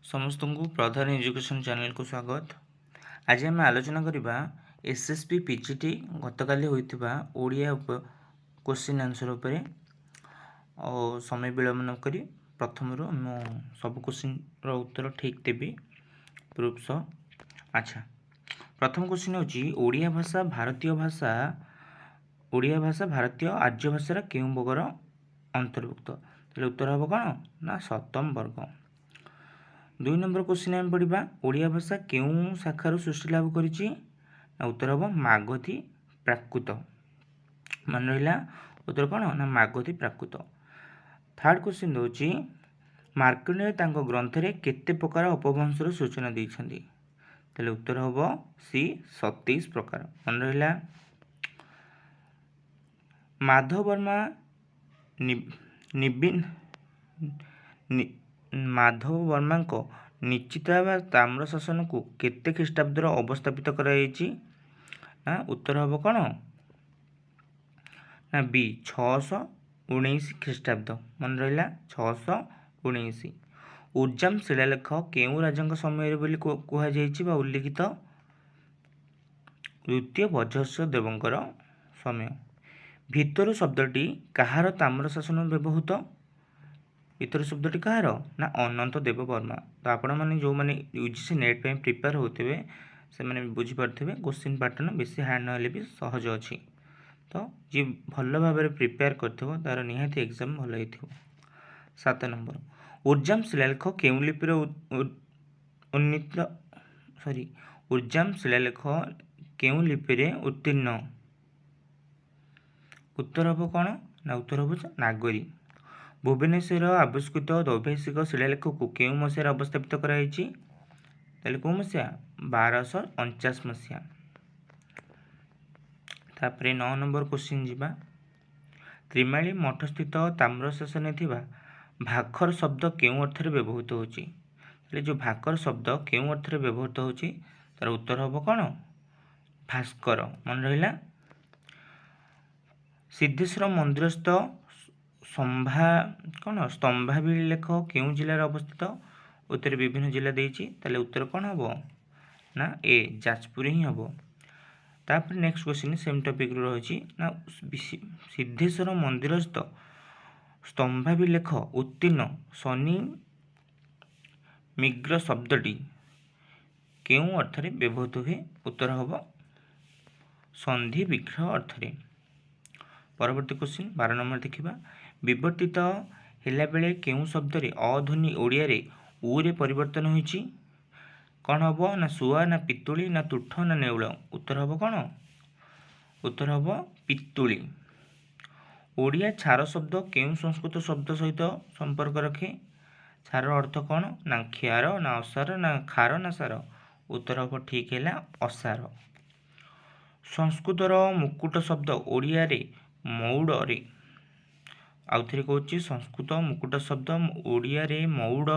समस्त को प्रधान education channel को स्वागत। आज आम आलोचना करवा एसएसपी पीजीटी गतकाली होइथिबा ओडिया क्वेश्चन आंसर उपर और समय विलंब न करी प्रथम मु सब क्वेश्चन रो उत्तर ठीक देबी प्रूफ सह। अच्छा, प्रथम क्वेश्चन होची ओडिया भाषा भारतीय आर्य भाषार केउं वर्गर अंतर्भुक्त। ताले उत्तर हम कौन ना सप्तम वर्ग। 2 नंबर क्वेश्चन आम पढ़ा ओडिया भाषा केउं शाखार सृष्टि लाभ करिछि। उत्तर हम मागधी प्राकृत। मन रहा उत्तर कौन ना मागधी प्राकृत। थर्ड क्वेश्चन होची मार्कंडेय तांको ग्रंथरे केते प्रकार अपभ्रंशर सूचना देइछन्ति। ताले उत्तर हम सी 27 प्रकार। मन रहा माधव वर्मा माधव वर्मा निश्चिता ताम्र शासन को केते ख्रीष्टाब्दर अवस्थापित कराଯାଇଛି। उत्तर हम कौन ना बी 619 ख्रीष्टाब्द। मन रहा 619। उर्जाम शिलालेख केउं राजांक समय बोली कुहाଯାଇଛି बा उल्लिखित। द्वितीय वज्रस्य देवंकर समय। भितर शब्दटी कहार ताम्र शासन व्यवहृत। भितर शब्दटी कहार ना अनंत देव वर्मा। तो आपण मैंने जो मैंने यूजीसी नेट पे प्रिपेयर होते से मैंने बुझीपारे क्वेश्चन पैटर्न बेसी हार्ड ना भी सहज अच्छी। तो जी भल भाव प्रिपेयर कर तार निहाती एग्जाम भल हो। 7 नंबर उर्जाम शिलालेख केउं लिपिर उन्नीत उर्जाम शिलालेख केउं लिपिरे उत्तीर्ण। उत्तर हम कौन ना उत्तर हम नागरी। भुवनेश्वर आविष्कृत दैभाषिक शिलालेख को केउं मसीहार अवस्थापित कराଯାଇଛି। ताले कौ मसीहा 1249 मसीहा। तापरे 9 नंबर क्वेश्चन जीवा त्रिमाली मठ स्थित ताम्र शासन थिबा भाखर शब्द केउं अर्थ व्यवहृत होची। ताले जो भाकर शब्द केउं अर्थ व्यवहृत होची तार उत्तर हम कौन भास्कर। मन रहा सिद्धेश्वर मंदिरस्थ स्तंभाभिलेख केउं जिलार अवस्थित। उत्तर विभिन्न जिला देइछि। ताले उत्तर कौन हम ना ए जाजपुर ही हम। तापर नेक्स्ट क्वेश्चन सेम टॉपिक रही ना सिद्धेश्वर मंदिरस्थ स्तंभाभिलेख उत्तीर्ण शनि मिग्र शब्दटी केउं अर्थरे व्यवहृत हुए। उत्तर हम संधि विग्रह अर्थरे। परवर्ती क्वेश्चन 12 नंबर देखिबा विवर्तित हेला बेले केउं शब्द रे अध्वनि ओडिया रे उ रे परिवर्तन होईछि। कौन हम ना सुआ ना पितुली ना तुठ ना नेउल। उत्तर हम कौन उत्तर हम पितुली। ओडिया छार शब्द केउं संस्कृत शब्द सहित संपर्क रखे। छार अर्थ कौन ना क्षार ना असार ना खार ना सार। उत्तर हम ठीक है असार। संस्कृतर मुकुट शब्द ओडिया रे मौड़ रे आउ थे कहूँ संस्कृत मुकुट शब्द ओडिया रे मौड़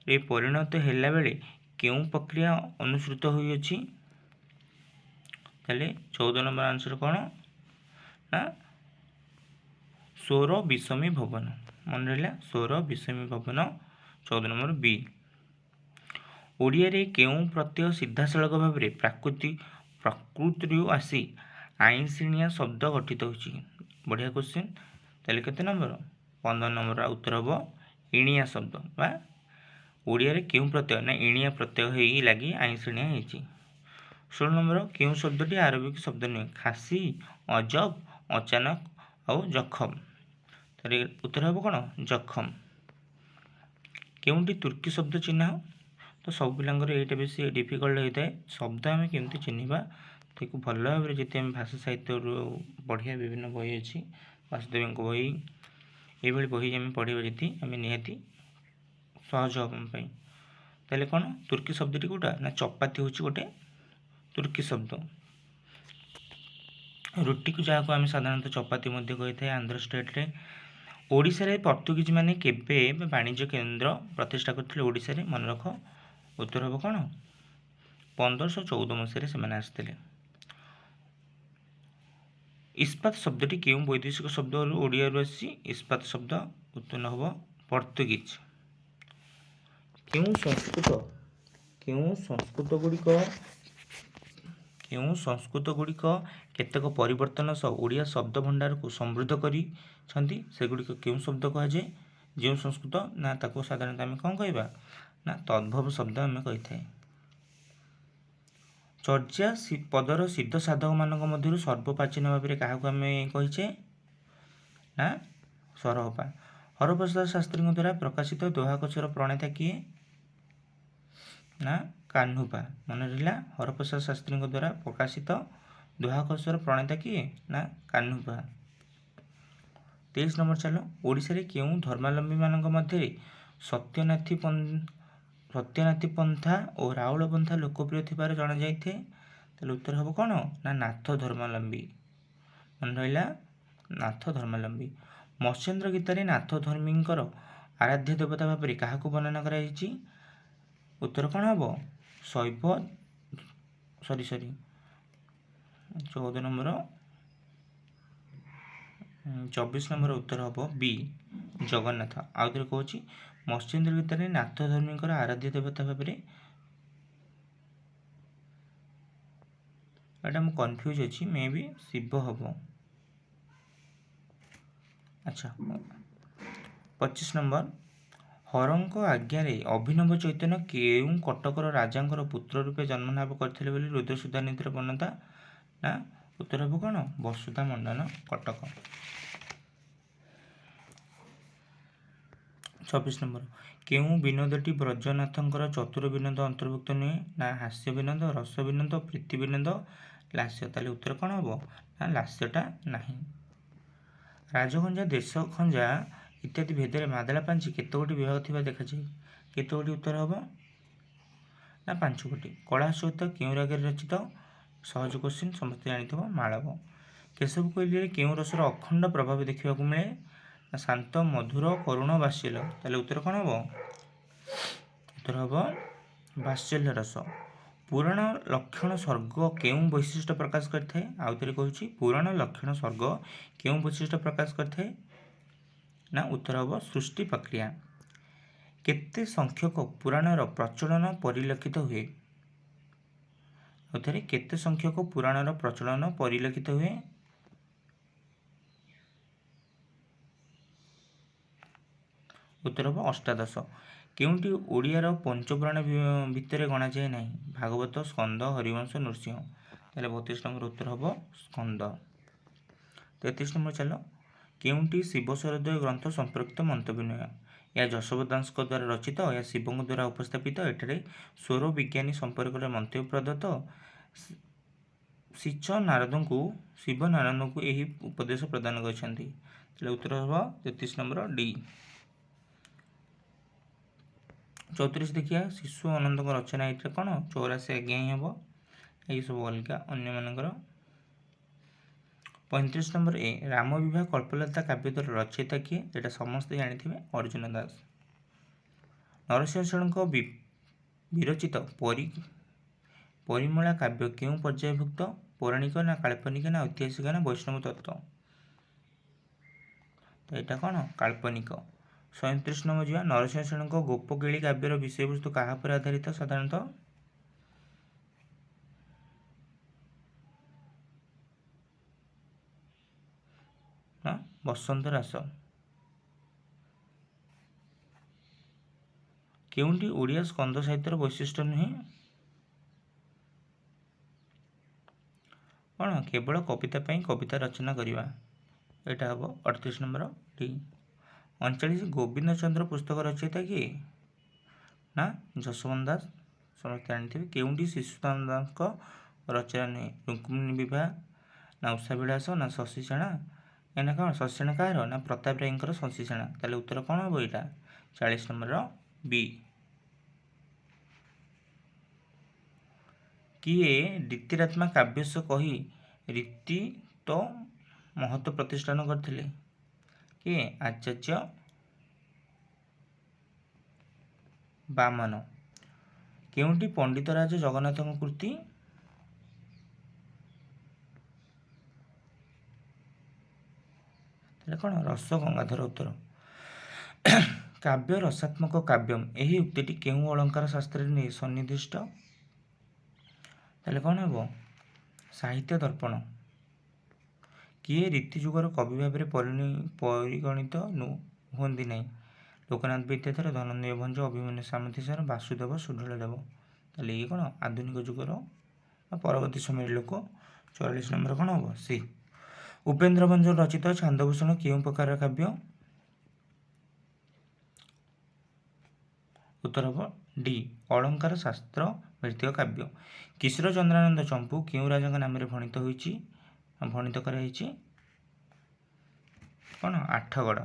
रे परिणत हेला बेले केउं प्रक्रिया अनुसृत होइछि। ताले 14 नंबर आंसर कौन ना स्वर विषमी भवन। मन रहा स्वर विषमी भवन 14 नंबर बी। ओडिया रे केउं प्रत्यय सीधासलख भाव में प्रकृति आसी आईनश्रेणिया शब्द गठित होछि। बढ़िया क्वेश्चन। ताले केते नंबर 15 नंबर उत्तर हम इणिया शब्द बा ओडिया रे केउं प्रत्यय ना इणिया प्रत्यय होई लगी आईनश्रेणिया होइछि। 16 नंबर केउं शब्दटी आरबिक शब्द नुहे खासी अजब अचानक और जखम। ताले उत्तर हम कौन जखम। केउंटी तुर्की शब्द चिन्ह। तो सब पिलांकर एटा बेसी डिफिकल्ट होता है शब्द आम केमती चिन्हवा ताकू भल भाव में जी आम भाषा साहित्य पढ़िया विभिन्न बही अच्छी वासुदेव बही ये बही आम पढ़ा जी आम निहाती सहज हम। ताले कौन तुर्की शब्दटी कौटा ना चपाती हूँ गोटे तुर्की शब्द। रुटी को जहाँ को आम साधारणतः चपाती कही था आंध्र स्टेट रे। ओडिशा रे पर्तुगीज माने केबे वाणिज्य केंद्र प्रतिष्ठा करथिले ओडिशा रे। मन रख उत्तर हम कौन 1514 मसीह से आसते। इस्पात शब्दटी केउं वैदेशिक शब्द ओडिया आसी इस्पात शब्द उत्पन्न हम पर्तुगीज। କେଉଁ ସଂସ୍କୃତ ଗୁଡ଼ିକ କେତେକ ପରିବର୍ତ୍ତନ ସହ ଓଡ଼ିଆ ଶବ୍ଦ ଭଣ୍ଡାରକୁ ସମୃଦ୍ଧ କରିଛନ୍ତି ସେଗୁଡ଼ିକ କେଉଁ ଶବ୍ଦ କୁହାଯାଏ? ଯେଉଁ ସଂସ୍କୃତ ନା ତାକୁ ସାଧାରଣତଃ ଆମେ କ'ଣ କହିବା ନା ତଦ୍ଭବ ଶବ୍ଦ ଆମେ କହିଥାଏ। ଚର୍ଯା ପଦର ସିଦ୍ଧ ସାଧକମାନଙ୍କ ମଧ୍ୟରୁ ସର୍ବପ୍ରାଚୀନ ଭାବରେ କାହାକୁ ଆମେ କହିଛେ ନା ସରହପା। ହରପ୍ରସାଦ ଶାସ୍ତ୍ରୀଙ୍କ ଦ୍ୱାରା ପ୍ରକାଶିତ ଦୋହାକୋଷର ପ୍ରଣେତା କିଏ ନା କାହ୍ନୁପା। ମନେ ରହିଲା, ହରପ୍ରସାଦ ଶାସ୍ତ୍ରୀଙ୍କ ଦ୍ୱାରା ପ୍ରକାଶିତ ଦୋହାକୋଷର ପ୍ରଣେତା କିଏ ନା କାହ୍ନୁପା। 23 ନମ୍ବର ଚାଲ, ଓଡ଼ିଶାରେ କେଉଁ ଧର୍ମାବଲମ୍ବୀମାନଙ୍କ ମଧ୍ୟରେ ସତ୍ୟନାଥୀ ପନ୍ଥା ଓ ରାଉଳ ପନ୍ଥା ଲୋକପ୍ରିୟ ଥିବାର ଜଣାଯାଇଥାଏ? ତାହେଲେ ଉତ୍ତର ହେବ କ'ଣ ନା ନାଥ ଧର୍ମାବଲମ୍ବୀ। ମନେ ରହିଲା, ନାଥ ଧର୍ମାବଲମ୍ବୀ। ମତ୍ସ୍ୟେନ୍ଦ୍ର ଗୀତାରେ ନାଥ ଧର୍ମୀଙ୍କର ଆରାଧ୍ୟ ଦେବତା ଭାବରେ କାହାକୁ ବର୍ଣ୍ଣନା କରାଯାଇଛି? ଉତ୍ତର କ'ଣ ହେବ? 24 ନମ୍ବର ଉତ୍ତର ହେବ ବି ଜଗନ୍ନାଥ। ଆଉ ଥରେ କହୁଛି, ମତ୍ସ୍ୟେନ୍ଦ୍ର ଗୀତାରେ ନାଥ ଧର୍ମୀଙ୍କର ଆରାଧ୍ୟ ଦେବତା ଭାବରେ, ଏଇଟା ମୁଁ କନଫ୍ୟୁଜ ଅଛି, ମେ ବି ଶିବ ହେବ। ଆଚ୍ଛା, 25 ନମ୍ବର, ହରଙ୍କ ଆଜ୍ଞାରେ ଅଭିନବ ଚୈତନ୍ୟ କେଉଁ କଟକର ରାଜାଙ୍କର ପୁତ୍ର ରୂପେ ଜନ୍ମ ଲାଭ କରିଥିଲେ ବୋଲି ରୁଦ୍ରସୁଧାନୀତିରେ ବର୍ଣ୍ଣନା? ନା ଉତ୍ତର ହେବ କ'ଣ? ବସୁଧା ମଣ୍ଡନ କଟକ। 26 ନମ୍ବର, କେଉଁ ବିନୋଦଟି ବ୍ରଜନାଥଙ୍କର ଚତୁର ବିନୋଦ ଅନ୍ତର୍ଭୁକ୍ତ ନୁହେଁ? ନା ହାସ୍ୟ ବିନୋଦ, ରସ ବିନୋଦ, ପ୍ରୀତି ବିନୋଦ, ଲାସ୍ୟ। ତାହେଲେ ଉତ୍ତର କ'ଣ ହେବ ନା ଲାସ୍ୟଟା ନାହିଁ। ରାଜଖଞ୍ଜା, ଦେଶଖଞ୍ଜା ଇତ୍ୟାଦି ଭେଦରେ ମାଦଳା ପାଞ୍ଜି କେତେଗୋଟି ବିଭାଗ ଥିବା ଦେଖାଯାଏ? କେତେଗୋଟି ଉତ୍ତର ହେବ ନା 5ଗୋଟି। କଳା ସହିତ କେଉଁ ରାଗରେ ରଚିତ? ସହଜ କୋଶ୍ଚିନ୍, ସମସ୍ତେ ଜାଣିଥିବ, ମାଳବ। କେଶବ କୋଇଲିରେ କେଉଁ ରସର ଅଖଣ୍ଡ ପ୍ରଭାବ ଦେଖିବାକୁ ମିଳେ? ନା ଶାନ୍ତ, ମଧୁର, କରୁଣ, ବାତ୍ସଲ୍ୟ। ତାହେଲେ ଉତ୍ତର କ'ଣ ହେବ? ଉତ୍ତର ହେବ ବାତ୍ସଲ୍ୟ ରସ। ପୁରାଣ ଲକ୍ଷଣ ସ୍ୱର୍ଗ କେଉଁ ବୈଶିଷ୍ଟ୍ୟ ପ୍ରକାଶ କରିଥାଏ? ଆଉ ଥରେ କହୁଛି, ପୁରାଣ ଲକ୍ଷଣ ସ୍ୱର୍ଗ କେଉଁ ବୈଶିଷ୍ଟ୍ୟ ପ୍ରକାଶ କରିଥାଏ? ନା ଉତ୍ତର ହେବ ସୃଷ୍ଟି ପ୍ରକ୍ରିୟା। କେତେ ସଂଖ୍ୟକ ପୁରାଣର ପ୍ରଚଳନ ପରିଲକ୍ଷିତ ହୁଏ? ଆଉ ଥରେ, କେତେ ସଂଖ୍ୟକ ପୁରାଣର ପ୍ରଚଳନ ପରିଲକ୍ଷିତ ହୁଏ? ଉତ୍ତର ହେବ ଅଷ୍ଟାଦଶ। କେଉଁଟି ଓଡ଼ିଆର ପଞ୍ଚପୁରାଣ ଭିତରେ ଗଣାଯାଏ ନାହିଁ? ଭାଗବତ, ସ୍କନ୍ଦ, ହରିବଂଶ, ନୃସିଂହ। ତାହେଲେ 32 ନମ୍ବର ଉତ୍ତର ହେବ ସ୍କନ୍ଦ। 33 ନମ୍ବର ଚାଲ, କେଉଁଟି ଶିବ ସ୍ୱରୋଦୟ ଗ୍ରନ୍ଥ ସମ୍ପର୍କିତ ମନ୍ତବ୍ୟ ନୁହେଁ? ଏହା ଯଶୋବନ୍ତ ଦାସଙ୍କ ଦ୍ୱାରା ରଚିତ, ଏହା ଶିବଙ୍କ ଦ୍ୱାରା ଉପସ୍ଥାପିତ, ଏଠାରେ ସ୍ୱର ବିଜ୍ଞାନୀ ସମ୍ପର୍କରେ ମନ୍ତବ୍ୟ ପ୍ରଦତ୍ତ, ଶିବ ନାରଦଙ୍କୁ ଏହି ଉପଦେଶ ପ୍ରଦାନ କରିଛନ୍ତି। ତାହେଲେ ଉତ୍ତର ହେବ 33 ନମ୍ବର ଡି। 34 ଦେଖିବା, ଶିଶୁ ଅନନ୍ତଙ୍କ ରଚନା ଏଇଟା କ'ଣ? 84 ଆଜ୍ଞା ହିଁ ହେବ, ଏଇସବୁ ଅଲଗା ଅନ୍ୟମାନଙ୍କର। 35 ନମ୍ବର ଏ, ରାମ ବିବାହ କଳ୍ପଲତା କାବ୍ୟର ରଚୟିତା କିଏ? ଏଇଟା ସମସ୍ତେ ଜାଣିଥିବେ, ଅର୍ଜୁନ ଦାସ। ନରସିଂହ ଶରଣଙ୍କ ବିରଚିତ ପରିମଳା କାବ୍ୟ କେଉଁ ପର୍ଯ୍ୟାୟଭୁକ୍ତ? ପୌରାଣିକ ନା କାଳ୍ପନିକ ନା ଐତିହାସିକ ନା ବୈଷ୍ଣବ ତତ୍ତ୍ୱ? ତ ଏଇଟା କ'ଣ? କାଳ୍ପନିକ। 37 ନମ୍ବର ଯିବା, ନରସିଂହ ଶରଣଙ୍କ ଗୋପଗେଳି କାବ୍ୟର ବିଷୟବସ୍ତୁ କାହା ଉପରେ ଆଧାରିତ ସାଧାରଣତଃ? ନା ବସନ୍ତ ରାସ। କେଉଁଟି ଓଡ଼ିଆ ସ୍କନ୍ଦ ସାହିତ୍ୟର ବୈଶିଷ୍ଟ୍ୟ ନୁହେଁ? କ'ଣ? କେବଳ କବିତା ପାଇଁ କବିତା ରଚନା କରିବା। ଏଇଟା ହେବ 38 ନମ୍ବର ଡି। 39, ଗୋବିନ୍ଦ ଚନ୍ଦ୍ର ପୁସ୍ତକ ରଚୟିତା କିଏ? ନା ଯଶୋବନ୍ତ ଦାସ, ସମସ୍ତେ ଜାଣିଥିବେ। କେଉଁଟି ଶିଶୁନାଥଙ୍କ ରଚନା ନୁହେଁ? ରୁକ୍ମିଣୀ ବିବାହ, ନା ଉଷାବିଳାସ, ନା ଶଶିସେନା? ଏଇନା କ'ଣ? ଶଶିସେନା କାହାର? ନା ପ୍ରତାପ ରାୟଙ୍କର ଶଶିସେନା। ତାହେଲେ ଉତ୍ତର କ'ଣ ହେବ ଏଇଟା? 40 ନମ୍ବର ବି। କିଏ ରୀତିରାତ୍ମା କାବ୍ୟସ୍ୟ କହି ରୀତି ତ ମହତ ପ୍ରତିଷ୍ଠାନ କରିଥିଲେ? କିଏ? ଆଚାର୍ଯ୍ୟ ବାମନ। କେଉଁଟି ପଣ୍ଡିତରାଜ ଜଗନ୍ନାଥଙ୍କ କୃତି? ତାହେଲେ କ'ଣ? ରସ ଗଙ୍ଗାଧର ଉତ୍ତର। କାବ୍ୟ ରସାତ୍ମକ କାବ୍ୟମ୍ ଏହି ଉକ୍ତିଟି କେଉଁ ଅଳଙ୍କାର ଶାସ୍ତ୍ରରେ ସନ୍ନିର୍ଦ୍ଦିଷ୍ଟ? ତାହେଲେ କ'ଣ ହେବ? ସାହିତ୍ୟ ଦର୍ପଣ। କିଏ ରୀତି ଯୁଗର କବି ଭାବରେ ପରିଗଣିତ ହୁଅନ୍ତି ନାହିଁ? ଲୋକନାଥ ବିଦ୍ୟାଧର, ଧନଞ୍ଜୟ ଭଞ୍ଜ, ଅଭିମନ୍ୟୁ ସାମନ୍ତୀ ସାର, ବାସୁଦେବ ସୁଢଳ ଦେବ। ତାହେଲେ ଇଏ କ'ଣ ଆଧୁନିକ ଯୁଗର ବା ପରବର୍ତ୍ତୀ ସମୟର ଲୋକ। 44 ନମ୍ବର କ'ଣ ହେବ? ସି। ଉପେନ୍ଦ୍ର ଭଞ୍ଜ ରଚିତ ଛାନ୍ଦଭୂଷଣ କେଉଁ ପ୍ରକାର କାବ୍ୟ? ଉତ୍ତର ହେବ ଡି ଅଳଙ୍କାର ଶାସ୍ତ୍ର ଭିତ୍ତିକ କାବ୍ୟ। କିଶୋର ଚନ୍ଦ୍ରାନନ୍ଦ ଚମ୍ପୁ କେଉଁ ରାଜାଙ୍କ ନାମରେ ଭଣିତ କରାଯାଇଛି? କ'ଣ? ଆଠଗଡ଼।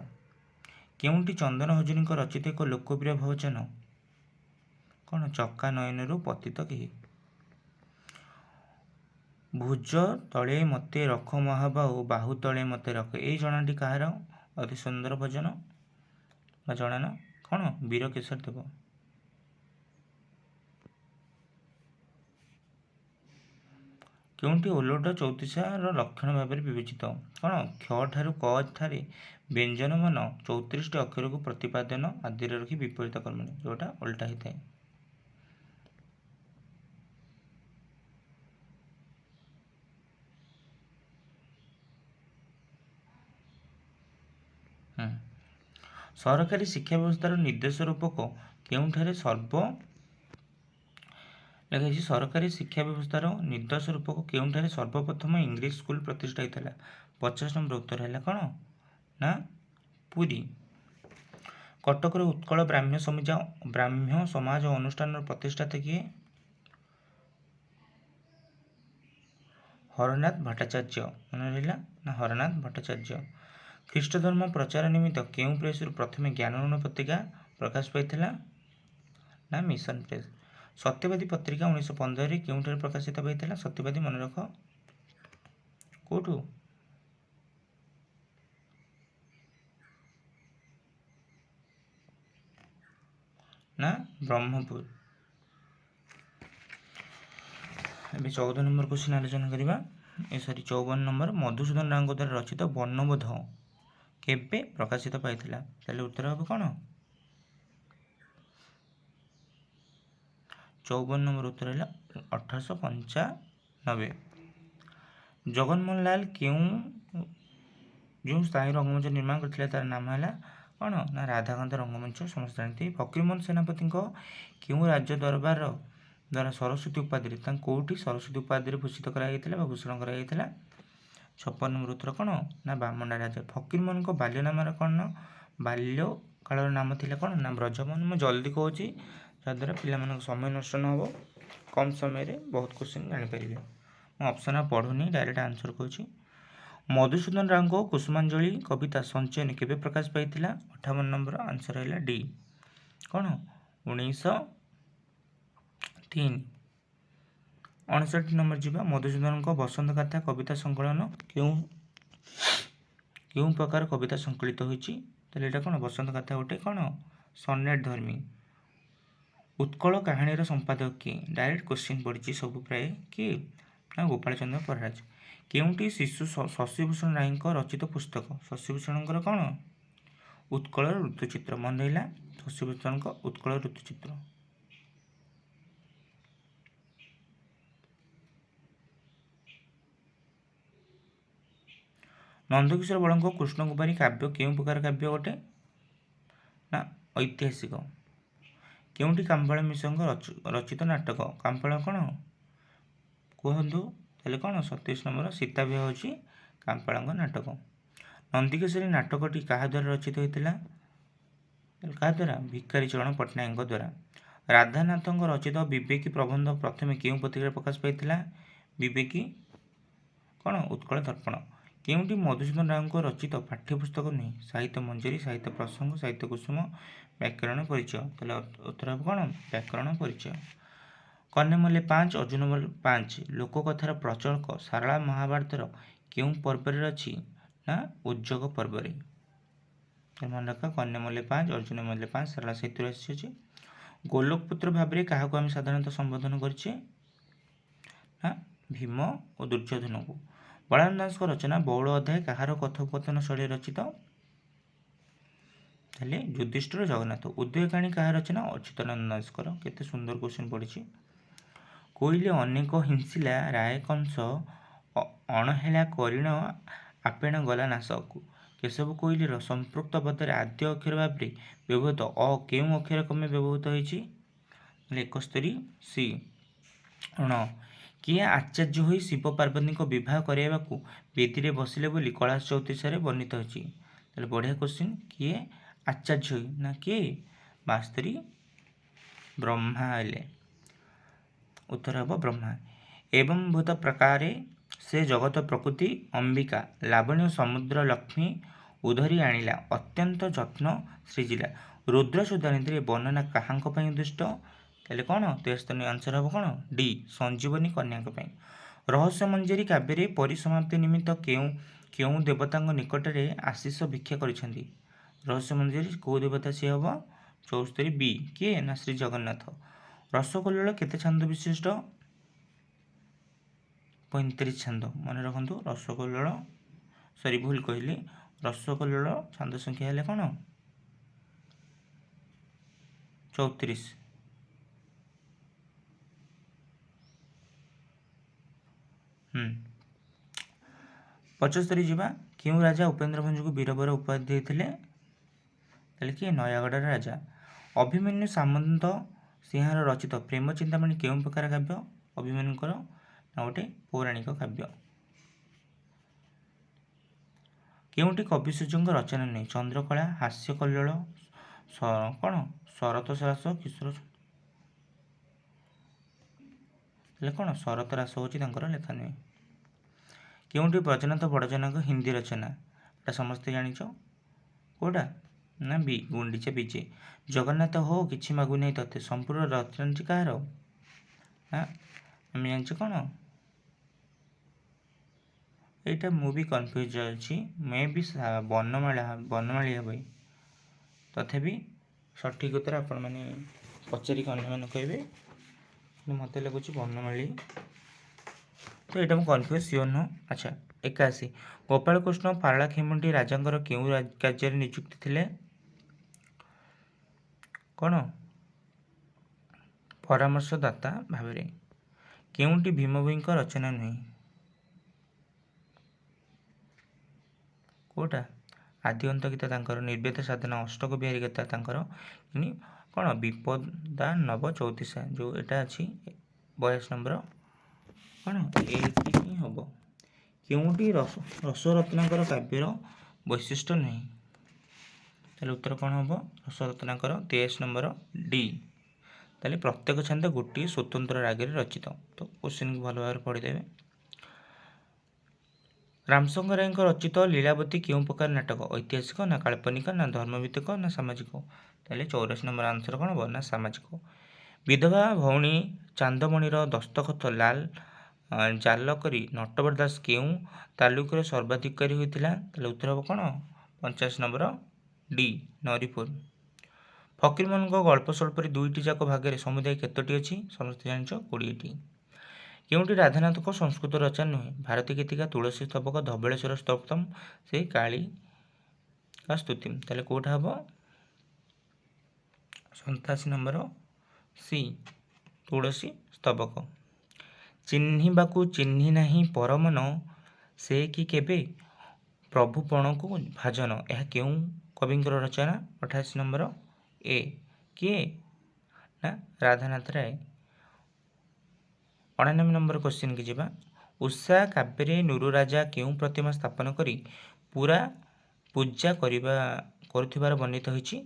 କେଉଁଟି ଚନ୍ଦନ ହଜୁରୀଙ୍କ ରଚିତ ଏକ ଲୋକପ୍ରିୟ ଭଜନ? କ'ଣ? ଚକା ନୟନରୁ ପତିତ କେହି। ଭୁଜ ତଳେ ମତେ ରଖ ମହାବାହୁ, ବାହୁ ତଳେ ମତେ ରଖ। ଏଇ ଜଣାଟି କାହାର ଅତି ସୁନ୍ଦର ଭଜନ ବା ଜଣାଣ? କ'ଣ? ବୀରକେଶର ଦେବ। କେଉଁଟି ଓଲଟ ଚଉତିଶାର ଲକ୍ଷଣ ଭାବରେ ବିବେଚିତ? କ'ଣ? କ୍ଷ ଠାରୁ କ ଠାରେ ବ୍ୟଞ୍ଜନ ମାନ 34ଟି ଅକ୍ଷରକୁ ପ୍ରତିପାଦନ ଆଦିରେ ରଖି ବିପରୀତ କର୍ମଣି, ଯେଉଁଟା ଓଲଟା ହେଇଥାଏ। ସରକାରୀ ଶିକ୍ଷା ବ୍ୟବସ୍ଥାର ନିର୍ଦ୍ଦେଶ ରୂପକ କେଉଁଠାରେ ଲେଖାଯାଇଛି? ସରକାରୀ ଶିକ୍ଷା ବ୍ୟବସ୍ଥାର ନିର୍ଦ୍ଦେଶ ରୂପକ କେଉଁଠାରେ ସର୍ବପ୍ରଥମ ଇଂଲିଶ ସ୍କୁଲ ପ୍ରତିଷ୍ଠା ହୋଇଥିଲା? 50 ନମ୍ବର ଉତ୍ତର ହେଲା କ'ଣ? ନା ପୁରୀ। କଟକର ଉତ୍କଳ ବ୍ରାହ୍ମ୍ୟ ସମାଜ ଅନୁଷ୍ଠାନର ପ୍ରତିଷ୍ଠାତା କିଏ? ହରନାଥ ଭଟ୍ଟାଚାର୍ଯ୍ୟ। ମନେ ରହିଲା ନା ହରନାଥ ଭଟ୍ଟାଚାର୍ଯ୍ୟ। ଖ୍ରୀଷ୍ଟ ଧର୍ମ ପ୍ରଚାର ନିମିତ୍ତ କେଉଁ ପ୍ରେସରୁ ପ୍ରଥମେ ଜ୍ଞାନରତ୍ନ ପତ୍ରିକା ପ୍ରକାଶ ପାଇଥିଲା? ନା ମିଶନ ପ୍ରେସ୍। ସତ୍ୟବାଦୀ ପତ୍ରିକା 1915ରେ କେଉଁଠାରେ ପ୍ରକାଶିତ ପାଇଥିଲା? ସତ୍ୟବାଦୀ ମନେ ରଖ କୋଉଠୁ? ନା ବ୍ରହ୍ମପୁର। ଏବେ 14 ନମ୍ବର କ୍ୱେଶ୍ଚିନ୍ ଆଲୋଚନା କରିବା। 54 ନମ୍ବର ମଧୁସୂଦନ ରାଓଙ୍କ ଦ୍ୱାରା ରଚିତ ବର୍ଣ୍ଣବୋଧ କେବେ ପ୍ରକାଶିତ ପାଇଥିଲା? ତାହେଲେ ଉତ୍ତର ହେବ କ'ଣ? 54 ନମ୍ବର ଉତ୍ତର ହେଲା 1895। ଜଗନମୋହନ ଲାଲ ଯେଉଁ ସ୍ଥାୟୀ ରଙ୍ଗମଞ୍ଚ ନିର୍ମାଣ କରିଥିଲେ ତାର ନାମ ହେଲା କ'ଣ? ନା ରାଧାକାନ୍ତ ରଙ୍ଗମଞ୍ଚ। ସମସ୍ତେ ଜାଣିଥିବେ। ଫକୀରମୋହନ ସେନାପତିଙ୍କ କେଉଁ ରାଜ୍ୟ ଦରବାର ଦ୍ୱାରା ସରସ୍ୱତୀ ଉପାଧିରେ ତାଙ୍କୁ କେଉଁଠି ସରସ୍ୱତୀ ଉପାଧିରେ ଭୂଷିତ କରାଯାଇଥିଲା ବା ଭୂଷଣ କରାଯାଇଥିଲା? 56 ନମ୍ବର ଉତ୍ତର କ'ଣ? ନା ବାମଣ୍ଡା ରାଜା। ଫକୀରମୋହନଙ୍କ ବାଲ୍ୟ ନାମର କ'ଣ? ବାଲ୍ୟ କାଳର ନାମ ଥିଲା କ'ଣ? ନା ବ୍ରଜମୋହନ। ମୁଁ ଜଲ୍ଦି କହୁଛି ଯାହାଦ୍ୱାରା ପିଲାମାନଙ୍କ ସମୟ ନଷ୍ଟ ନ ହେବ, କମ୍ ସମୟରେ ବହୁତ କ୍ୱେଶ୍ଚିନ୍ ଜାଣିପାରିବେ। ମୁଁ ଅପସନ୍ ପଢ଼ୁନି, ଡାଇରେକ୍ଟ ଆନ୍ସର କହୁଛି। ମଧୁସୂଦନ ରାଓଙ୍କ କୁସୁମାଞ୍ଜଳି କବିତା ସଞ୍ଚୟନୀ କେବେ ପ୍ରକାଶ ପାଇଥିଲା? 58 ନମ୍ବର ଆନ୍ସର ହେଲା ଡି କ'ଣ? 1903। 59 ନମ୍ବର ଯିବା। ମଧୁସୂଦନଙ୍କ ବସନ୍ତ ଗାଥା କବିତା ସଂକଳନ କେଉଁ ପ୍ରକାର କବିତା ସଂକଳିତ ହୋଇଛି? ତାହେଲେ ଏଇଟା କ'ଣ? ବସନ୍ତ ଗାଥା ଗୋଟେ କ'ଣ? ସନେଟ୍ ଧର୍ମୀ। ଉତ୍କଳ କାହାଣୀର ସମ୍ପାଦକ କିଏ? ଡାଇରେକ୍ଟ କ୍ୱେଶ୍ଚିନ୍ ପଡ଼ିଛି ସବୁ ପ୍ରାୟ। କିଏ? ନା ଗୋପାଳ ଚନ୍ଦ୍ର ପରିହାଜ। କେଉଁଟି ଶଶିଭୂଷଣ ରାୟଙ୍କ ରଚିତ ପୁସ୍ତକ? ଶଶିଭୂଷଣଙ୍କର କ'ଣ? ଉତ୍କଳର ଋତୁଚିତ୍ର। ମନେ ରହିଲା ଶଶିଭୂଷଣଙ୍କ ଉତ୍କଳ ଋତୁଚିତ୍ର। ନନ୍ଦକିଶୋର ବଳଙ୍କ କୃଷ୍ଣକୁମାରୀ କାବ୍ୟ କେଉଁ ପ୍ରକାର କାବ୍ୟ ଗୋଟେ? ନା ଐତିହାସିକ। କେଉଁଟି କାମ୍ପାଳ ମିଶ୍ରଙ୍କ ରଚିତ ନାଟକ? କାମ୍ପାଳ କ'ଣ କୁହନ୍ତୁ? ତାହେଲେ କ'ଣ? 27 ନମ୍ବର ସୀତାବିବାହ ହେଉଛି କାମ୍ପାଳଙ୍କ ନାଟକ। ନନ୍ଦିକେଶରୀ ନାଟକଟି କାହା ଦ୍ୱାରା ରଚିତ ହୋଇଥିଲା? କାହା ଦ୍ୱାରା? ଭିକାରୀ ଚରଣ ପଟ୍ଟନାୟକଙ୍କ ଦ୍ୱାରା। ରାଧାନାଥଙ୍କ ରଚିତ ବିବେକୀ ପ୍ରବନ୍ଧ ପ୍ରଥମେ କେଉଁ ପତ୍ରିକାରେ ପ୍ରକାଶ ପାଇଥିଲା? ବିବେକୀ କ'ଣ? ଉତ୍କଳ ଦର୍ପଣ। କେଉଁଟି ମଧୁସୂଦନ ରାଓଙ୍କ ରଚିତ ପାଠ୍ୟପୁସ୍ତକ ନୁହେଁ? ସାହିତ୍ୟ ମଞ୍ଜରୀ, ସାହିତ୍ୟ ପ୍ରସଙ୍ଗ, ସାହିତ୍ୟ କୁସୁମ, ବ୍ୟାକରଣ ପରିଚୟ। ତାହେଲେ ଉତ୍ତର ହେବ କ'ଣ? ବ୍ୟାକରଣ ପରିଚୟ। କନ୍ୟାମଲ୍ଲେ 5 ଅର୍ଜୁନ 5 ଲୋକକଥାର ପ୍ରଚଳକ ସାରଳା ମହାଭାରତର କେଉଁ ପର୍ବରେ ଅଛି? ନା ଉଦ୍ଯୋଗ ପର୍ବରେ। ମନେ ରଖ କନ୍ୟାମଲ୍ଲେ 5 ଅର୍ଜୁନ ମଲ୍ଲେ 5 ସାରଳା ସାହିତ୍ୟରୁ ଆସିଛି। ଗୋଲୋକପୁତ୍ର ଭାବରେ କାହାକୁ ଆମେ ସାଧାରଣତଃ ସମ୍ବୋଧନ କରିଛେ? ନା ଭୀମ ଓ ଦୁର୍ଯ୍ୟୋଧନକୁ। ବଳାନନ୍ଦ ଦାସଙ୍କ ରଚନା ବଉଳ ଅଧ୍ୟାୟ କାହାର କଥୋପକଥନ ଶୈଳୀରେ ରଚିତ? ତାହେଲେ ଯୁଧିଷ୍ଠିର ଜଗନ୍ନାଥ। ଉଦୟକାଣୀ କାହା ରଚନା? ଅଚ୍ୟୁତାନନ୍ଦ ଦାସଙ୍କର। କେତେ ସୁନ୍ଦର କ୍ୱେଶ୍ଚିନ୍ ପଡ଼ିଛି। କୋଇଲେ ଅନେକ ହିଂସିଲା ରାୟ କଂସ ଅଣହେଳା କରିଣ ଆପେଣ ଗଲା ନାଶ। କେଶବ କୋଇଲିର ସମ୍ପୃକ୍ତ ପଦରେ ଆଦ୍ୟ ଅକ୍ଷର ଭାବରେ ବ୍ୟବହୃତ କେଉଁ ଅକ୍ଷର କ୍ରମେ ବ୍ୟବହୃତ ହୋଇଛି? 71 ସି। ଅଣ କିଏ ଆଚାର୍ଯ୍ୟ ହୋଇ ଶିବ ପାର୍ବତୀଙ୍କ ବିବାହ କରାଇବାକୁ ବେଦୀରେ ବସିଲେ ବୋଲି କୈଳାସ ଚୌତିସାରେ ବର୍ଣ୍ଣିତ ହୋଇଛି? ତାହେଲେ ବଢ଼ିଆ କ୍ୱେଶ୍ଚିନ୍। କିଏ ଆଚାର୍ଯ୍ୟ ହୋଇ? ନା କିଏ? 72 ବ୍ରହ୍ମା ହେଲେ। ଉତ୍ତର ହେବ ବ୍ରହ୍ମା। ଏବଂ ଭୂତ ପ୍ରକାରେ ସେ ଜଗତ ପ୍ରକୃତି ଅମ୍ବିକା ଲାବଣ୍ୟ ସମୁଦ୍ର ଲକ୍ଷ୍ମୀ ଉଧରି ଆଣିଲା ଅତ୍ୟନ୍ତ ଯତ୍ନ ସୃଜିଲା। ରୁଦ୍ର ସୁଧାନିଧିରେ ବର୍ଣ୍ଣନା କାହାଙ୍କ ପାଇଁ ଉଦ୍ଦିଷ୍ଟ? ତାହେଲେ କ'ଣ? 73 ଆନ୍ସର ହେବ କ'ଣ? ଡି ସଞ୍ଜୀବନୀ କନ୍ୟାଙ୍କ ପାଇଁ। ରହସ୍ୟ ମଞ୍ଜରୀ କାବ୍ୟରେ ପରିସମାପ୍ତି ନିମିତ୍ତ କେଉଁ କେଉଁ ଦେବତାଙ୍କ ନିକଟରେ ଆଶିଷ ଭିକ୍ଷା କରିଛନ୍ତି? ରହସ୍ୟ ମଞ୍ଜରୀ କେଉଁ ଦେବତା ସିଏ ହେବ? 74 ବି। କିଏ? ନା ଶ୍ରୀ ଜଗନ୍ନାଥ। ରସକଲ୍ଲୋଳ କେତେ ଛାନ୍ଦ ବିଶିଷ୍ଟ? 35 ଛାନ୍ଦ। ମନେ ରଖନ୍ତୁ ରସକଲ୍ଲୋଳ, ସରି ଭୁଲ କହିଲି, ରସକଲ୍ଲୋଳ ଛାନ୍ଦ ସଂଖ୍ୟା ହେଲେ କ'ଣ? 34। 75 ଯିବା। କେଉଁ ରାଜା ଉପେନ୍ଦ୍ର ଭଞ୍ଜଙ୍କୁ ବୀରବର ଉପାଧି ଦେଇଥିଲେ? ତାହେଲେ କିଏ? ନୟାଗଡ଼ର ରାଜା। ଅଭିମନ୍ୟୁ ସାମନ୍ତ ସିଂହାର ରଚିତ ପ୍ରେମ ଚିନ୍ତାମଣି କେଉଁ ପ୍ରକାର କାବ୍ୟ? ଅଭିମନ୍ୟୁଙ୍କର ନା ଗୋଟେ ପୌରାଣିକ କାବ୍ୟ। କେଉଁଟି କବିସୂର୍ଯ୍ୟଙ୍କ ରଚନା ନୁହେଁ? ଚନ୍ଦ୍ରକଳା, ହାସ୍ୟ କଲ୍ଲୋଳ, କ'ଣ ଶରତ ରାସ, କିଶୋର। ତାହେଲେ କ'ଣ? ଶରତ ରାସ ହେଉଛି ତାଙ୍କର ଲେଖା ନୁହେଁ। କେଉଁଠି ବ୍ରଜନାଥ ବଡ଼ଜନକ ହିନ୍ଦୀ ରଚନା? ଏଟା ସମସ୍ତେ ଜାଣିଛ। କେଉଁଟା? ନା ବି ଗୁଣ୍ଡିଚା ବିଜେ। ଜଗନ୍ନାଥ ହୋ କିଛି ମାଗୁନାହିଁ ତତେ ସମ୍ପୂର୍ଣ୍ଣ ରଚନାଟି କାହାର? ନା ଆମେ ଜାଣିଛୁ କ'ଣ? এইটা ମୁଁ ବି କନଫ୍ୟୁଜ ଅଛି। ମେ ବି ବନମାଳୀ ହେବ। ତଥାପି ସଠିକ୍ ଉତ୍ତର ଆପଣମାନେ ପଚାରିକି ଅନ୍ୟମାନଙ୍କୁ କହିବେ। ମୋତେ ଲାଗୁଛି ବନମାଳୀ। ତ ଏଇଟା ମୁଁ କନଫ୍ୟୁଜ ସିଓର ନୁହଁ। ଆଚ୍ଛା 81 ଗୋପାଳକୃଷ୍ଣ ପାରଳାଖେମୁଣ୍ଡି ରାଜାଙ୍କର କେଉଁ କାର୍ଯ୍ୟରେ ନିଯୁକ୍ତି ଥିଲେ? କ'ଣ? ପରାମର୍ଶଦାତା ଭାବରେ। କେଉଁଟି ଭୀମ ଭୋଇଙ୍କ ରଚନା ନୁହେଁ? କେଉଁଟା? ଆଦି ଅନ୍ତ ଗୀତ ତାଙ୍କର। ନିର୍ବେଦ ସାଧନା, ଅଷ୍ଟକ ବିହାରୀ ଗୀତା ତାଙ୍କର। କ'ଣ? ବିପଦାନବ ଚୌତିସା ଯେଉଁ ଏଇଟା ଅଛି 82 ନମ୍ବର। କ'ଣ? ଏଇଠି ହିଁ ହେବ। କେଉଁଟି ରସରତ୍ନାକର କାବ୍ୟର ବୈଶିଷ୍ଟ୍ୟ ନୁହେଁ? ତାହେଲେ ଉତ୍ତର କ'ଣ ହେବ? Rasaratnakar 23 number D. ତାହେଲେ ପ୍ରତ୍ୟେକ ଛାନ୍ଦ ଗୋଟିଏ ସ୍ୱତନ୍ତ୍ର ରାଗରେ ରଚିତ। ତ କ୍ୱେଶ୍ଚିନ୍କୁ ଭଲ ଭାବରେ ପଢ଼ିଦେବେ। ରାମଶଙ୍କର ରାୟଙ୍କ ରଚିତ ଲୀଳାବତୀ କେଉଁ ପ୍ରକାର ନାଟକ? ଐତିହାସିକ ନା କାଳ୍ପନିକ ନା ଧର୍ମଭିତ୍ତିକ ନା ସାମାଜିକ? ତାହେଲେ 84 ନମ୍ବର ଆନ୍ସର କ'ଣ ହେବ? ନା ସାମାଜିକ। ବିଧବା ଭଉଣୀ ଚାନ୍ଦମଣିର ଦସ୍ତଖତ ଲାଲ ଜାଲ କରି ନଟବର ଦାସ କେଉଁ ତାଲୁକର ସର୍ବାଧିକାରୀ ହୋଇଥିଲା? ତାହେଲେ ଉତ୍ତର ହେବ କ'ଣ? 85 ନମ୍ବର ଡି ନରିପୁର। ଫକୀରମୋହନଙ୍କ ଗଳ୍ପ ସ୍ୱଳ୍ପରେ ଦୁଇଟି ଯାକ ଭାଗରେ ସମୁଦାୟ କେତୋଟି ଅଛି? ସମସ୍ତେ ଜାଣିଛ 20ଟି। କେଉଁଟି ରାଧାନାଥଙ୍କ ସଂସ୍କୃତ ରଚନା ନୁହେଁ? ଭାରତୀ ଗୀତିକା, ତୁଳସୀ ସ୍ତବକ, ଧବଳେଶ୍ୱର ସ୍ତୋତ୍ରମ୍, ସେଇ କାଳିକା ସ୍ତୁତିମ୍। ତାହେଲେ କେଉଁଟା ହେବ? 87 ନମ୍ବର ସି ତୁଳସୀ ସ୍ତବକ। ଚିହ୍ନିବାକୁ ଚିହ୍ନି ନାହିଁ ପରମନ ସେ କି କେବେ ପ୍ରଭୁପଣକୁ ଭାଜନ। ଏହା କେଉଁ କବିଙ୍କର ରଚନା? 88 ନମ୍ବର ଏ। କିଏ? ନା ରାଧାନାଥ ରାୟ। 99 ନମ୍ବର କ୍ୱେଶ୍ଚିନ୍କି ଯିବା। ଉଷା କାବ୍ୟରେ ନୁରୁ ରାଜା କେଉଁ ପ୍ରତିମା ସ୍ଥାପନ କରି ପୂଜା କରୁଥିବାର ବର୍ଣ୍ଣିତ ହୋଇଛି?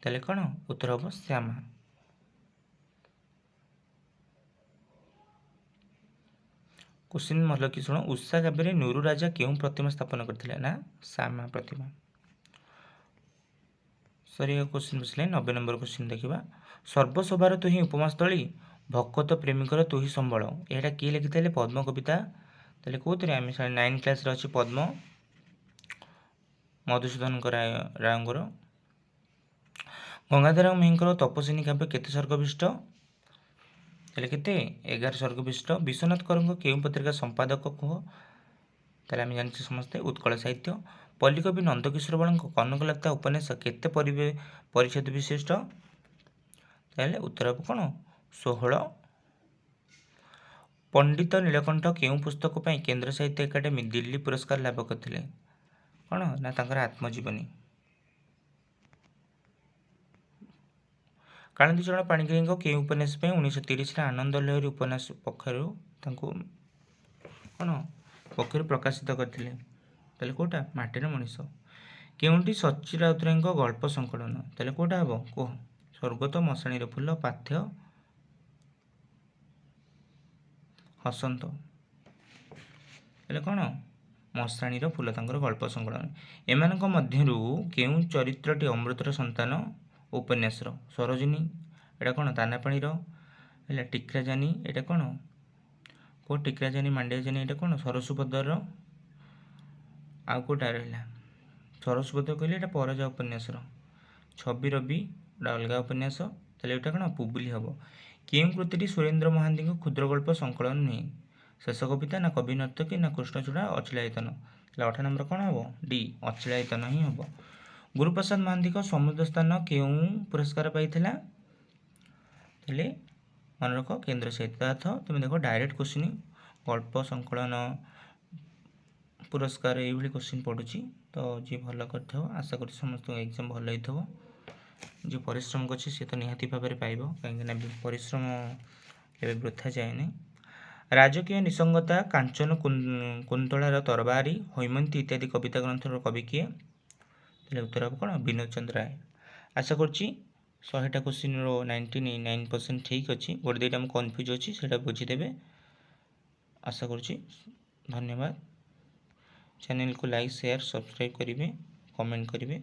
ତାହେଲେ କ'ଣ? ଉତ୍ତର ହେବ ଶ୍ୟାମା। କ୍ୱେଶ୍ଚିନ୍ ଭଲ କି ଶୁଣ। ଉଷା କାବ୍ୟରେ ନୁରୁ ରାଜା କେଉଁ ପ୍ରତିମା ସ୍ଥାପନ କରିଥିଲେ? ନା ଶ୍ୟାମା ପ୍ରତିମା। ସରି କ୍ୱେଶ୍ଚିନ୍ ବସିଲେ 90 ନମ୍ବର କ୍ୱେଶ୍ଚିନ୍ ଦେଖିବା। ସର୍ବସଭାର ତୁହି ଉପମାସ୍ଥଳୀ ଭକତ ପ୍ରେମିକର ତୁହି ସମ୍ବଳ। ଏଇଟା କିଏ ଲେଖିଥିଲେ? ପଦ୍ମ କବିତା। ତାହେଲେ କେଉଁଥିରେ? ଆମେ 9 କ୍ଲାସ୍ରେ ଅଛି ପଦ୍ମ ମଧୁସୂଦନ ରାୟଙ୍କର। ଗଙ୍ଗାଧର ମେହେରଙ୍କର ତପସ୍ୱିନୀ କାବ୍ୟ କେତେ ସର୍ଗ ବିଶିଷ୍ଟ? ତାହେଲେ କେତେ? 11 ସର୍ଗ ବିଶିଷ୍ଟ। ବିଶ୍ୱନାଥ କରଙ୍କ କେଉଁ ପତ୍ରିକା ସମ୍ପାଦକ କୁହ? ତାହେଲେ ଆମେ ଜାଣିଛେ ସମସ୍ତେ ଉତ୍କଳ ସାହିତ୍ୟ। ପଲ୍ଲୀକବି ନନ୍ଦକିଶୋର ବଳଙ୍କ କନକଲତା ଉପନ୍ୟାସ କେତେ ପରିଚ୍ଛେଦ ବିଶିଷ୍ଟ? ତାହେଲେ ଉତ୍ତର ହେବ କ'ଣ? 16। ପଣ୍ଡିତ ନୀଳକଣ୍ଠ କେଉଁ ପୁସ୍ତକ ପାଇଁ କେନ୍ଦ୍ର ସାହିତ୍ୟ ଏକାଡେମୀ ଦିଲ୍ଲୀ ପୁରସ୍କାର ଲାଭ କରିଥିଲେ? କ'ଣ ନା ତାଙ୍କର ଆତ୍ମଜୀବନୀ। କାଳିନ୍ଦୀ ଚରଣ ପାଣିଗ୍ରାହୀଙ୍କ କେଉଁ ଉପନ୍ୟାସ ପାଇଁ 1930ରେ ଆନନ୍ଦ ଲହରୀ ଉପନ୍ୟାସ ପକ୍ଷରୁ ପ୍ରକାଶିତ କରିଥିଲେ? ତାହେଲେ କୋଉଟା? ମାଟିର ମଣିଷ। କେଉଁଟି ସଚ୍ଚି ରାଉତରାୟଙ୍କ ଗଳ୍ପ ସଂକଳନ? ତାହେଲେ କୋଉଟା ହେବ? କୁହ। ସ୍ୱର୍ଗତ, ମଶାଣିର ଫୁଲ, ପାଥ୍ୟ, ହସନ୍ତ। ତାହେଲେ କ'ଣ? ମଶାଣିର ଫୁଲ ତାଙ୍କର ଗଳ୍ପ ସଂକଳନ। ଏମାନଙ୍କ ମଧ୍ୟରୁ କେଉଁ ଚରିତ୍ରଟି ଅମୃତର ସନ୍ତାନ ଉପନ୍ୟାସର? ସରୋଜିନୀ, ଏଇଟା କ'ଣ? ଦାନାପାଣିର। ହେଲା ଟିକ୍ରାଜାନୀ, ଏଇଟା କ'ଣ? କେଉଁ ଟିକ୍ରାଜାନୀ ମାଣ୍ଡିଆଜାନୀ, ଏଇଟା କ'ଣ? ସରସୁପଦର। ଆଉ କେଉଁଟା ରହିଲା? ସରସୁପଦ କହିଲେ ଏଇଟା ପରଜା ଉପନ୍ୟାସର। ଛବି ରବି, ଏଇଟା ଅଲଗା ଉପନ୍ୟାସ। ତାହେଲେ ଏଇଟା କ'ଣ? ପୁବୁଲି ହେବ। କେଉଁ କୃତିଟି ସୁରେନ୍ଦ୍ର ମହାନ୍ତିଙ୍କ କ୍ଷୁଦ୍ର ଗଳ୍ପ ସଂକଳନ ନୁହେଁ? ଶେଷ କବିତା, ନା କବି ନର୍ତ୍ତକୀ, ନା କୃଷ୍ଣଚୂଡ଼ା, ଅଚିଳାୟତନ। ତାହେଲେ 8 ନମ୍ବର କ'ଣ ହେବ? ଡି, ଅଚିଳାୟତନ ହିଁ ହେବ। ଗୁରୁପ୍ରସାଦ ମହାନ୍ତିଙ୍କ ସମୁଦ୍ର ସ୍ଥାନ କେଉଁ ପୁରସ୍କାର ପାଇଥିଲା? ତାହେଲେ ମନେ ରଖ କେନ୍ଦ୍ର ସାହିତ୍ୟ। তুমি ଦେଖ ଡାଇରେକ୍ଟ କୋଶ୍ଚିନ୍, ଗଳ୍ପ ସଂକଳନ ପୁରସ୍କାର ଏଇଭଳି କୋଶ୍ଚିନ୍ ପଡ଼ୁଛି। ତ ଯିଏ ଭଲ କରିଥିବ, ଆଶା କରୁଛି ସମସ୍ତଙ୍କ ଏକ୍ଜାମ୍ ଭଲ ହେଇଥିବ। ଯିଏ ପରିଶ୍ରମ କରୁଛି ସେ ତ ନିହାତି ଭାବରେ ପାଇବ, କାହିଁକିନା ପରିଶ୍ରମ କେବେ ବୃଥା ଯାଏନି। ରାଜକୀୟ ନିସଙ୍ଗତା, କାଞ୍ଚନ କୁନ୍ତଳାର ତରବାରୀ, হৈମନ୍ତୀ ଇତ୍ୟାଦି କବିତା ଗ୍ରନ୍ଥର କବି କିଏ? ତାହେଲେ ଉତ୍ତର ହେବ କ'ଣ? ବିନୋଦ ଚନ୍ଦ୍ର ରାୟ। ଆଶା କରୁଛି 100ଟା କୋଶ୍ଚିନ୍ର 99% ଠିକ୍ ଅଛି। ଗୋଟେ ଦୁଇଟା ମୁଁ କନଫ୍ୟୁଜ୍ ଅଛି, ସେଇଟା ବୁଝିଦେବେ। ଆଶା କରୁଛି। ଧନ୍ୟବାଦ। ଚ୍ୟାନେଲକୁ ଲାଇକ୍, ସେୟାର, ସବସ୍କ୍ରାଇବ୍ କରିବେ, କମେଣ୍ଟ କରିବେ।